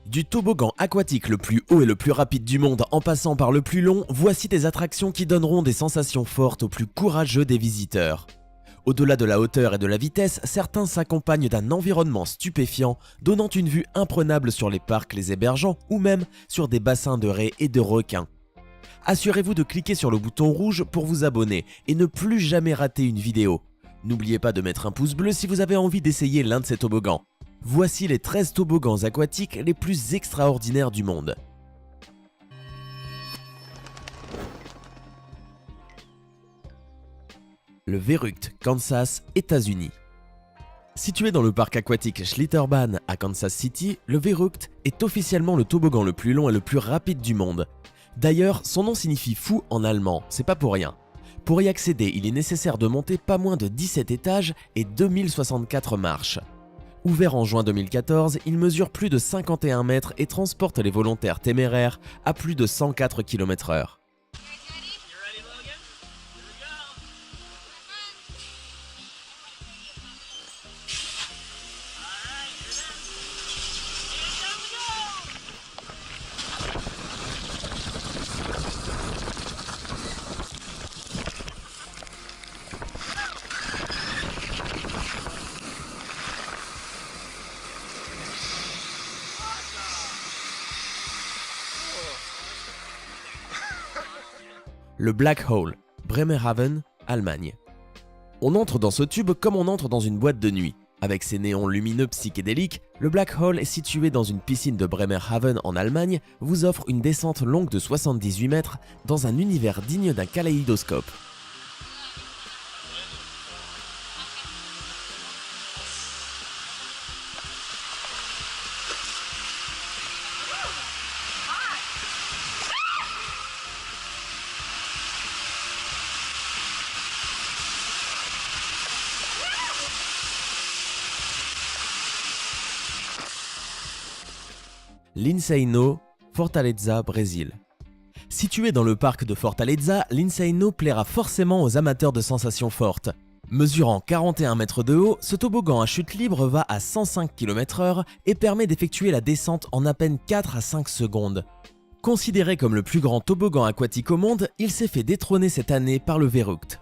Du toboggan aquatique le plus haut et le plus rapide du monde en passant par le plus long, voici des attractions qui donneront des sensations fortes aux plus courageux des visiteurs. Au-delà de la hauteur et de la vitesse, certains s'accompagnent d'un environnement stupéfiant, donnant une vue imprenable sur les parcs les hébergeant ou même sur des bassins de raies et de requins. Assurez-vous de cliquer sur le bouton rouge pour vous abonner et ne plus jamais rater une vidéo. N'oubliez pas de mettre un pouce bleu si vous avez envie d'essayer l'un de ces toboggans. Voici les 13 toboggans aquatiques les plus extraordinaires du monde. Le Verrückt, Kansas, États-Unis. Situé dans le parc aquatique Schlitterbahn à Kansas City, le Verrückt est officiellement le toboggan le plus long et le plus rapide du monde. D'ailleurs, son nom signifie fou en allemand, c'est pas pour rien. Pour y accéder, il est nécessaire de monter pas moins de 17 étages et 2064 marches. Ouvert en juin 2014, il mesure plus de 51 mètres et transporte les volontaires téméraires à plus de 104 km/h. Le Black Hole, Bremerhaven, Allemagne. On entre dans ce tube comme on entre dans une boîte de nuit. Avec ses néons lumineux psychédéliques, le Black Hole est situé dans une piscine de Bremerhaven en Allemagne, vous offre une descente longue de 78 mètres dans un univers digne d'un kaléidoscope. L'Inseino, Fortaleza, Brésil. Situé dans le parc de Fortaleza, l'Inseino plaira forcément aux amateurs de sensations fortes. Mesurant 41 mètres de haut, ce toboggan à chute libre va à 105 km/h et permet d'effectuer la descente en à peine 4 à 5 secondes. Considéré comme le plus grand toboggan aquatique au monde, il s'est fait détrôner cette année par le Verrückt.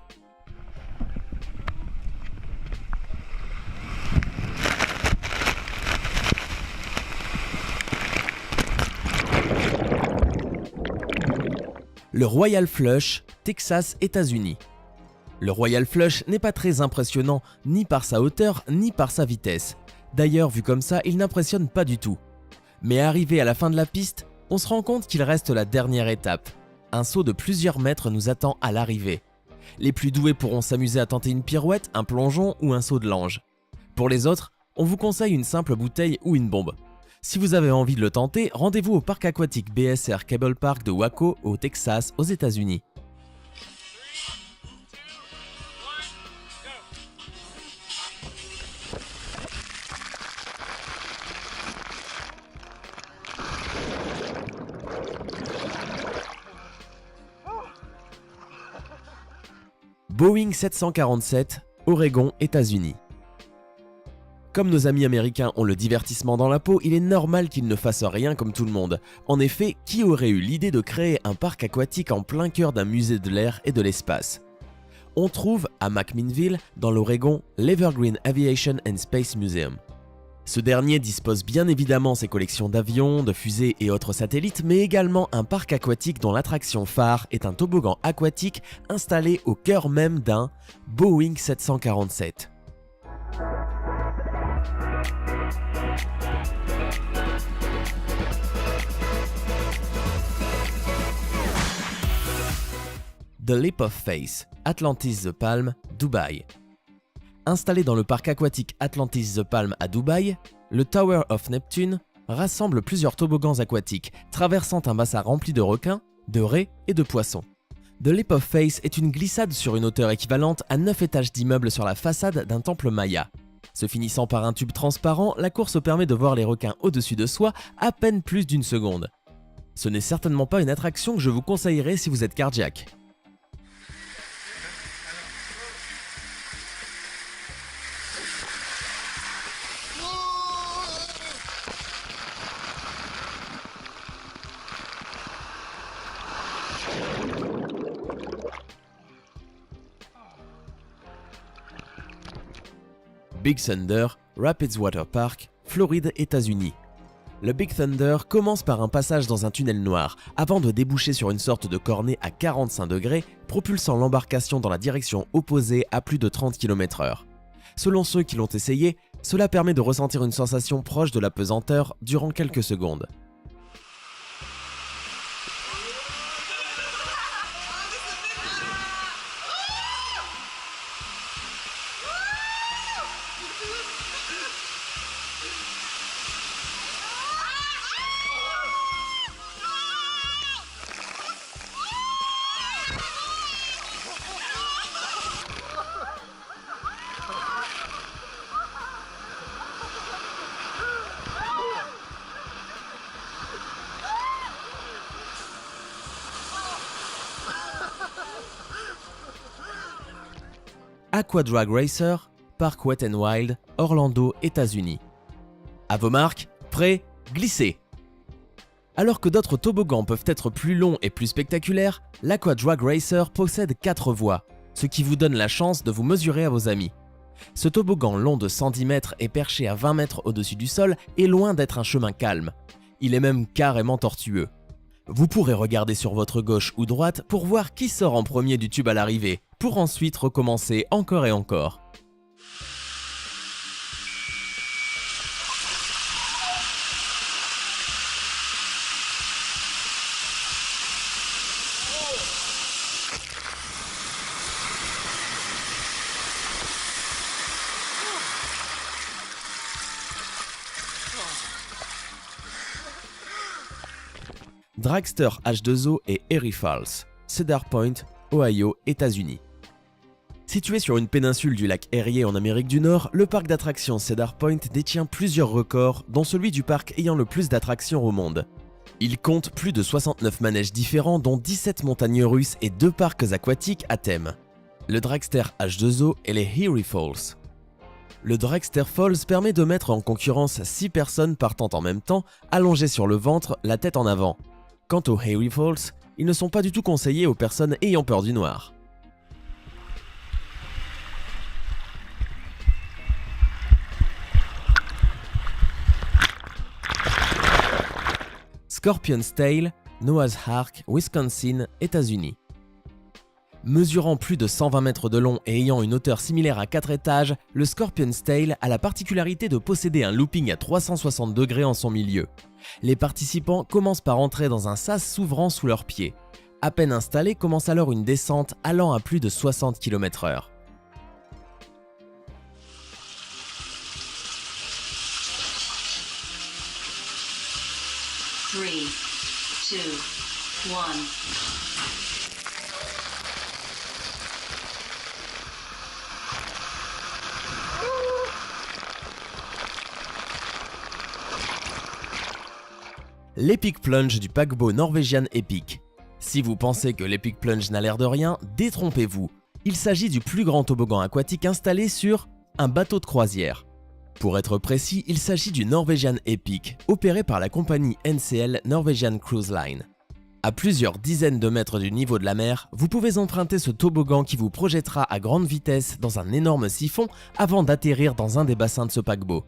Le Royal Flush, Texas, États-Unis. Le Royal Flush n'est pas très impressionnant ni par sa hauteur ni par sa vitesse. D'ailleurs, vu comme ça, il n'impressionne pas du tout. Mais arrivé à la fin de la piste, on se rend compte qu'il reste la dernière étape. Un saut de plusieurs mètres nous attend à l'arrivée. Les plus doués pourront s'amuser à tenter une pirouette, un plongeon ou un saut de l'ange. Pour les autres, on vous conseille une simple bouteille ou une bombe. Si vous avez envie de le tenter, rendez-vous au parc aquatique BSR Cable Park de Waco, au Texas, aux États-Unis. Boeing 747, Oregon, États-Unis. Comme nos amis américains ont le divertissement dans la peau, il est normal qu'ils ne fassent rien comme tout le monde. En effet, qui aurait eu l'idée de créer un parc aquatique en plein cœur d'un musée de l'air et de l'espace? On trouve à McMinnville, dans l'Oregon, l'Evergreen Aviation and Space Museum. Ce dernier dispose bien évidemment ses collections d'avions, de fusées et autres satellites, mais également un parc aquatique dont l'attraction phare est un toboggan aquatique installé au cœur même d'un Boeing 747. The Leap of Faith, Atlantis The Palm, Dubaï. Installé dans le parc aquatique Atlantis The Palm à Dubaï, le Tower of Neptune rassemble plusieurs toboggans aquatiques traversant un bassin rempli de requins, de raies et de poissons. The Leap of Faith est une glissade sur une hauteur équivalente à 9 étages d'immeubles sur la façade d'un temple maya. Se finissant par un tube transparent, la course permet de voir les requins au-dessus de soi à peine plus d'une seconde. Ce n'est certainement pas une attraction que je vous conseillerais si vous êtes cardiaque. Big Thunder, Rapids Water Park, Floride, États-Unis. Le Big Thunder commence par un passage dans un tunnel noir, avant de déboucher sur une sorte de cornet à 45 degrés, propulsant l'embarcation dans la direction opposée à plus de 30 km/h. Selon ceux qui l'ont essayé, cela permet de ressentir une sensation proche de la pesanteur durant quelques secondes. Aqua Drag Racer, Park Wet n Wild, Orlando, États-Unis. À vos marques, prêts, glissez! Alors que d'autres toboggans peuvent être plus longs et plus spectaculaires, l'Aqua Drag Racer possède 4 voies, ce qui vous donne la chance de vous mesurer à vos amis. Ce toboggan long de 110 mètres et perché à 20 mètres au-dessus du sol est loin d'être un chemin calme. Il est même carrément tortueux. Vous pourrez regarder sur votre gauche ou droite pour voir qui sort en premier du tube à l'arrivée, pour ensuite recommencer encore et encore. Dragster H2O et Erie Falls, Cedar Point, Ohio, États-Unis. Situé sur une péninsule du lac Erie en Amérique du Nord, le parc d'attractions Cedar Point détient plusieurs records, dont celui du parc ayant le plus d'attractions au monde. Il compte plus de 69 manèges différents, dont 17 montagnes russes et 2 parcs aquatiques à thème. Le Dragster H2O et les Erie Falls. Le Dragster Falls permet de mettre en concurrence 6 personnes partant en même temps, allongées sur le ventre, la tête en avant. Quant aux Erie Falls, ils ne sont pas du tout conseillés aux personnes ayant peur du noir. Scorpion's Tail, Noah's Ark, Wisconsin, États-Unis. Mesurant plus de 120 mètres de long et ayant une hauteur similaire à 4 étages, le Scorpion's Tail a la particularité de posséder un looping à 360 degrés en son milieu. Les participants commencent par entrer dans un sas s'ouvrant sous leurs pieds. À peine installés, commence alors une descente allant à plus de 60 km/h. Three, two, one. L'Epic Plunge du paquebot Norwegian Epic. Si vous pensez que l'Epic Plunge n'a l'air de rien, détrompez-vous. Il s'agit du plus grand toboggan aquatique installé sur un bateau de croisière. Pour être précis, il s'agit du Norwegian Epic, opéré par la compagnie NCL Norwegian Cruise Line. À plusieurs dizaines de mètres du niveau de la mer, vous pouvez emprunter ce toboggan qui vous projettera à grande vitesse dans un énorme siphon avant d'atterrir dans un des bassins de ce paquebot.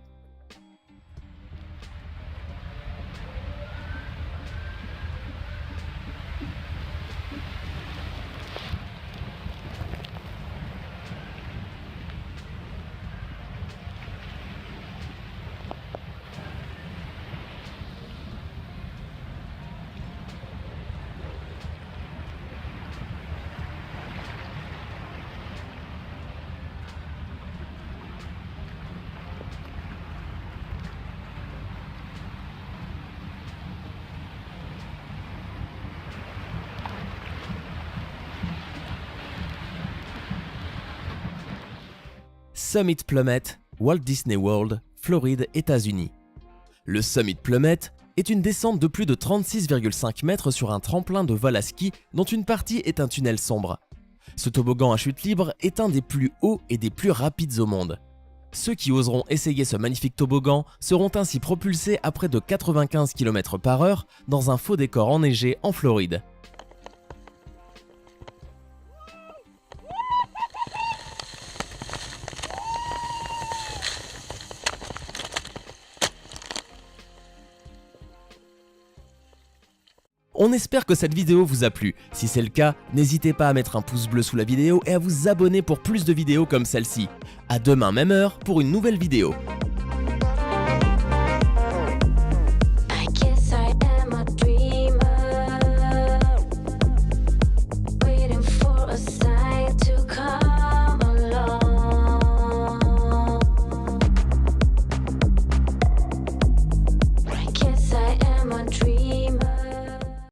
Summit Plummet, Walt Disney World, Floride, États-Unis. Le Summit Plummet est une descente de plus de 36,5 mètres sur un tremplin de vol à ski dont une partie est un tunnel sombre. Ce toboggan à chute libre est un des plus hauts et des plus rapides au monde. Ceux qui oseront essayer ce magnifique toboggan seront ainsi propulsés à près de 95 km/h dans un faux décor enneigé en Floride. On espère que cette vidéo vous a plu. Si c'est le cas, n'hésitez pas à mettre un pouce bleu sous la vidéo et à vous abonner pour plus de vidéos comme celle-ci. À demain même heure pour une nouvelle vidéo.